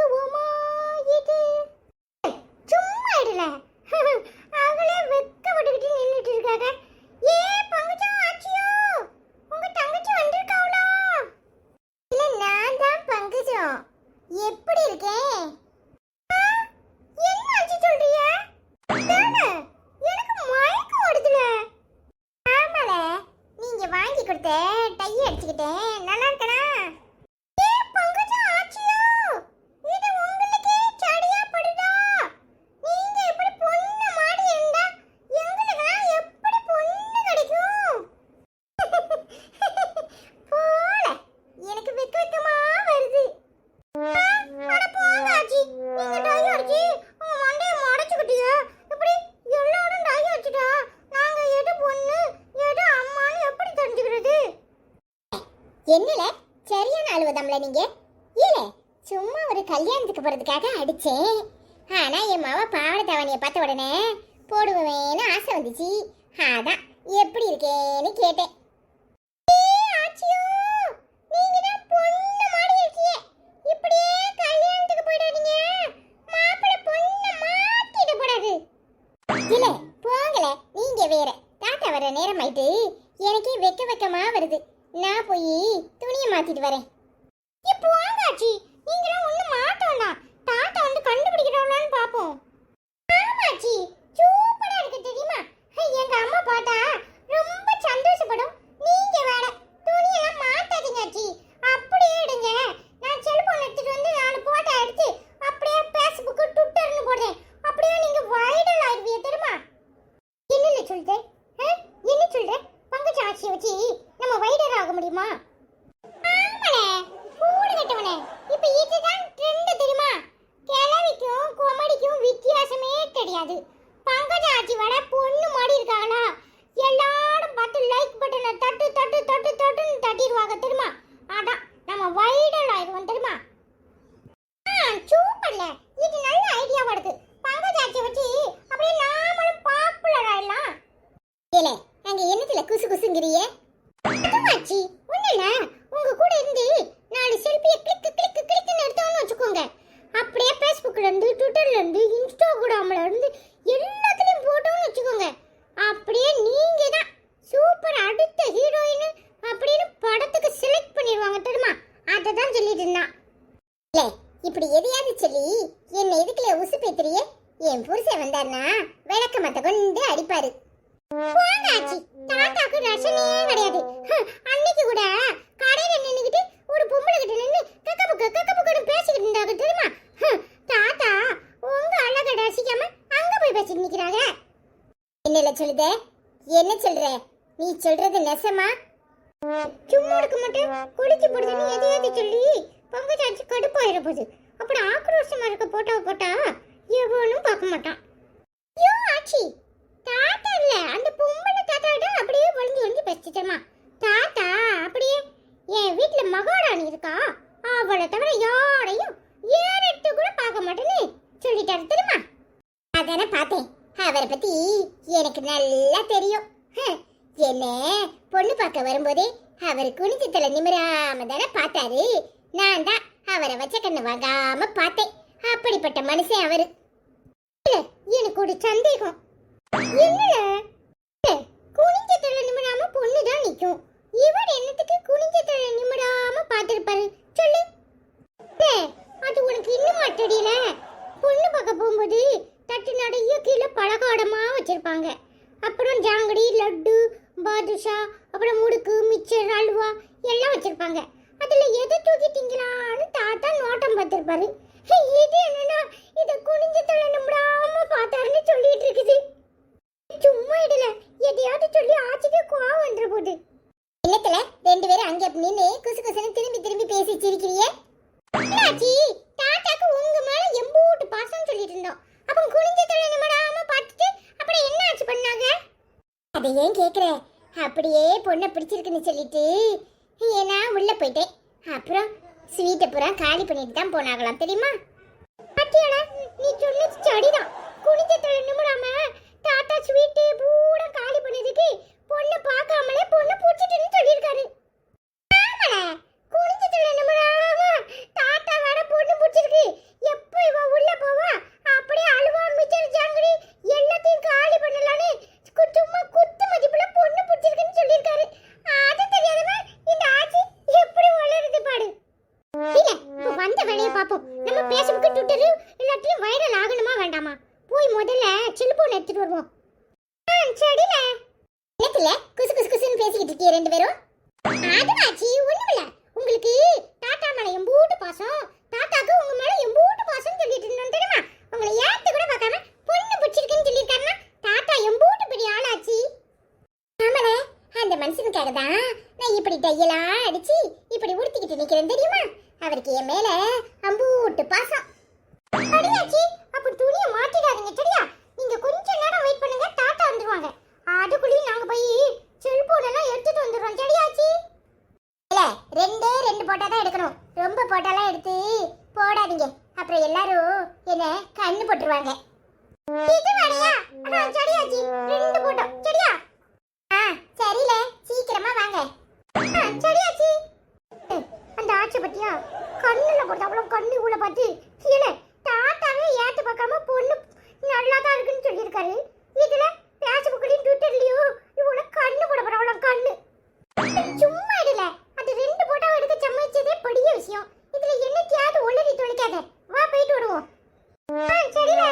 பழகுவோமா இது? சும்மா இடல அவளே வெக்கப்பட்டுக்கிட்டு நின்றுட்டு இருக்காங்க. ஏ பங்குச்சம் ஆச்சியோ, உங்க தங்கச்சி வந்திருக்காவளா? இல்ல நான் தான் பங்குச்சம். எப்படி இருக்கேன்? என்ன ஆச்சு சொல்றிய? எனக்கு மயக்கம் வருதுல. ஆமால, நீங்க வாங்கி கொடுத்த டை அடிச்சுக்கிட்டேன். நல்லா இருக்கனா? என்னல சரியான அழுவதாம்ல நீங்க? இல்ல சும்மா ஒரு கல்யாணத்துக்கு போறதுக்காக அடிச்சேன். ஆனா என் மாவ பாவாடை தாவணியை பார்த்த உடனே போடுவேன்னு ஆசை வந்துச்சு. அதான் எப்படி இருக்கேன்னு கேட்டேன். இல்ல போங்கல, நீங்க வேற. தாத்தா வர நேரம் ஆயிட்டு எனக்கே வெக்க வெக்கமா வருது. நான் போய் துணியை மாத்திட்டு வரேன். இப்போ வாங்காச்சி, நீங்களாம் ஒண்ணும் மாட்டோம்னா தாத்தா வந்து கண்டுபிடிக்கிறவளான்னு பாப்போம். ஆமாச்சி, சூப்பரா இருக்கு தெரியுமா? எங்க அம்மா பார்த்தா ரொம்ப சந்தோஷப்படும். நீங்க வேற துணியெல்லாம் மாத்தாதீங்க ஆச்சி, அப்படியே எடுங்க. நான் செல்போன் எடுத்துட்டு வந்து 4 போட்டோ எடுத்து அப்படியே ஃபேஸ்புக் ட்விட்டர்னு போடுறேன். அப்படியே நீங்க வைரல் ஆயிருவீங்க தெரியுமா? என்ன சொல்றேன்? என்ன சொல்றேன்? பங்குச்ச ஆட்சியை வச்சு நம்ம வைரல் ஆக முடியுமா? ஆமாடே, கூடு கட்டவனே. இப்ப இதுதான் ட்ரெண்ட் தெரியுமா? கிழவிக்கும் கொமடிக்கும் வித்தியாசமே கிடையாது. பங்குச்ச ஆட்சி வட பொண்ணு மாடி இருக்காங்களா, எல்லாரும் பார்த்து லைக் பட்டனை தட்டு தட்டு தட்டு தட்டுன்னு தட்டிடுவாங்க தெரியுமா? அதான் நம்ம வைரல் ஆயிடுவோம் தெரியுமா? சூப்பர்ல, இது நல்ல ஐடியாவா இருக்கு. பங்குச்ச ஆட்சியை வச்சு அப்படியே நாமளும் பாப்புலர் ஆயிடலாம். ஏலே, அங்க என்னத்துல குசு குசுங்கறியே? அதுவாச்சி ஒண்ணுல, உங்க கூட இருந்து 4 செல்ஃபியை கிளிக் கிளிக் கிளிக்னு எடுத்தோம்னு வச்சுக்கோங்க. அப்படியே ஃபேஸ்புக்ல இருந்து ட்விட்டர்ல இருந்து இன்ஸ்டாகிராம்ல இருந்து எல்லாத்துலயும் போட்டோம்னு வச்சுக்கோங்க. அப்படியே நீங்க தான் சூப்பர் அடுத்த ஹீரோயின் அப்படின்னு படத்துக்கு செலக்ட் பண்ணிடுவாங்க தெரியுமா? அதை தான் சொல்லிட்டு இருந்தான். இல்ல இப்படி எதையாவது சொல்லி என்ன எதுக்குல உசு பேத்துறியே? என் புருஷன் வந்தாருன்னா விளக்க மத்த கொண்டு அடிப்பாரு. போங்காச்சி, தாத்தாக்கு ரசனையே கிடையாது. அன்னைக்கு கூட கடையில நின்னுக்கிட்டு ஒரு பொம்பளை கிட்ட நின்னு கக்கபுக்கன்னு பேசிக்கிட்டு இருந்தாங்க தெரியுமா? தாத்தா உங்க அழகை ரசிக்காம அங்க போய் பேசிட்டு நிக்கிறாங்க. என்னல சொல்லுதே? என்ன சொல்ற? நீ சொல்றது நெசமா? சும்மா இருக்க மாட்டேன், குடிச்சு போடுதுன்னு எதையாவது சொல்லி பங்குச்சாச்சி கடுப்பாயிர போகுது. அப்படி ஆக்ரோஷமா இருக்க போட்டா எவனும் பார்க்க மாட்டான். யோ ஆச்சி, தாத்தா இல்ல அந்த பொம்பளை தாத்தாட்ட அப்படியே வளைஞ்சு பேசிட்டேமா. தாத்தா அப்படியே என் வீட்டுல மகாராணி இருக்கா, அவளை தவிர யாரையும் ஏறிட்டு கூட பார்க்க மாட்டேன்னு சொல்லிட்டாரு தெரியுமா? அதானே பார்த்தேன். அவரை பத்தி எனக்கு நல்லா தெரியும். என்ன பொண்ணு பார்க்க வரும்போதே அவர் குனிஞ்சு தலை நிமிராம தானே பார்த்தாரு. நான் தான் அவரை வச்ச கண்ணு வாங்காம பார்த்தேன். அப்படிப்பட்ட மனுஷன் அவரு. எனக்கு ஒரு சந்தேகம். என்னல குனிஞ்ச தலை நிமிராம பொண்ணுதான் நிக்கும், இவர் என்னத்துக்கு குனிஞ்ச தலை நிமிராம பார்த்திருப்பாரு சொல்லு? அது உனக்கு இன்னும் தெரியல? பொண்ணு பார்க்க போகும்போது தட்டு நடைய கீழே பலகாரமா வச்சிருப்பாங்க. அப்புறம் ஜாங்கடி, லட்டு, பாதுஷா, அப்புறம் முடுக்கு, மிச்சர், அல்வா எல்லாம் வச்சிருப்பாங்க. அதுல எதை தூக்கிட்டீங்களான்னு தாத்தா நோட்டம் பார்த்திருப்பாரு. இது என்னன்னா இத குனிஞ்ச தலை நிமிராம பார்த்தாருன்னு சொல்லிட்டு இருக்குது. சும்மா இடல, எதையாவது சொல்லி ஆச்சிக்கு கோவம் வந்துற போகுது. என்னத்துல 2 பேரும் அங்க நின்னு குசு குசுன்னு திரும்பி பேசி சிரிக்கிறியே? ஆச்சி, தாத்தாக்கு உங்க மேல எம்பூட்டு பாசம் சொல்லிட்டு இருந்தோம். அப்ப குனிஞ்ச தலை நிமிராம பார்த்துட்டு அப்புறம் என்ன ஆச்சு பண்ணாங்க? அதை ஏன் கேக்குற? அப்படியே பொண்ணை பிடிச்சிருக்குன்னு சொல்லிட்டு ஏன்னா உள்ள போயிட்டேன். அப்புறம் ஸ்வீட்டை பூரா காலி பண்ணிட்டு தான் போனாங்களாம் தெரியுமா? பாத்தியாடா, நீ சொன்னது சரிதான். குனிஞ்ச தலை நிமிராம தாத்தா ஸ்வீட்டு பூரா காலி பண்ணதுக்கு பொண்ணை பார்க்காமலே பொண்ணை பிடிச்சிட்டுன்னு சொல்லியிருக்காரு. ஆமாடா, குனிஞ்ச தலை நிமிராம தாத்தா வேற பொண்ணு பிடிச்சிருக்கு பேஸ்புக் ட்விட்டர் எல்லாத்தையும் வைரல் ஆகணுமா வேண்டாமா? போய் முதல்ல செல்போன் எடுத்துட்டு வருவோம். சரில என்னத்துல குசு குசு குசுன்னு பேசிக்கிட்டு இருக்கீங்க ரெண்டு பேரும்? அதுவாச்சி ஒண்ணுமில்ல. உங்களுக்கு தாத்தா மேல எம்பூட்டு பாசம், தாத்தாக்கு உங்க மேல எம்பூட்டு பாசம் சொல்லிட்டு இருந்தோம் தெரியுமா? உங்களை ஏத்து கூட பார்க்காம பொண்ணு பிடிச்சிருக்குன்னு சொல்லியிருக்காருன்னா தாத்தா எம்பூட்டு பெரிய ஆளாச்சி. ஆமாண்ணே, அந்த மனுஷனுக்காக தான் நான் இப்படி டையெல்லாம் அடிச்சு இப்படி உடுத்திக்கிட்டு நிக்கிறேன் தெரியுமா? அவருக்கு என் மேல அம்பூட்டு பாசம். அடியாச்சி, அப்ப துணியை மாட்டிடாதீங்க சரியா? நீங்க கொஞ்ச நேரம் வெயிட் பண்ணுங்க, தாத்தா வந்துருவாங்க. அதுக்குள்ளேயும் நாங்க போய் செல்போன் எல்லாம் எடுத்துட்டு வந்துடுறோம் சரியாச்சி? இல்ல, ரெண்டே ரெண்டு போட்டா தான் எடுக்கணும். ரொம்ப போட்டாலாம் எடுத்து போடாதீங்க, அப்புறம் எல்லாரும் என்ன கண்ணு போட்டுருவாங்க. இது வரையா? சரியாச்சி, ரெண்டு போட்டோம் சரியா? சரில, சீக்கிரமா வாங்க. சரியாச்சி. அந்த ஆட்சி பத்தியா கண்ணுல போட்டாங்களோ, கண்ணு உள்ள பார்த்து கீழே தாத்தாவே ஏத்து பார்க்காம பொண்ணு நல்லா தான் இருக்குன்னு சொல்லியிருக்காரு. இதுல பேஸ்புக்லயும் ட்விட்டர்லயும் இவ்வளவு கண்ணு போட போறவள கண்ணு. சும்மா இல்ல, அது ரெண்டு போட்டோ எடுக்க சமைச்சதே பெரிய விஷயம். இதுல என்னத்தையாவது ஒளறி தொலைக்காத. வா போயிட்டு வருவோம். சரில.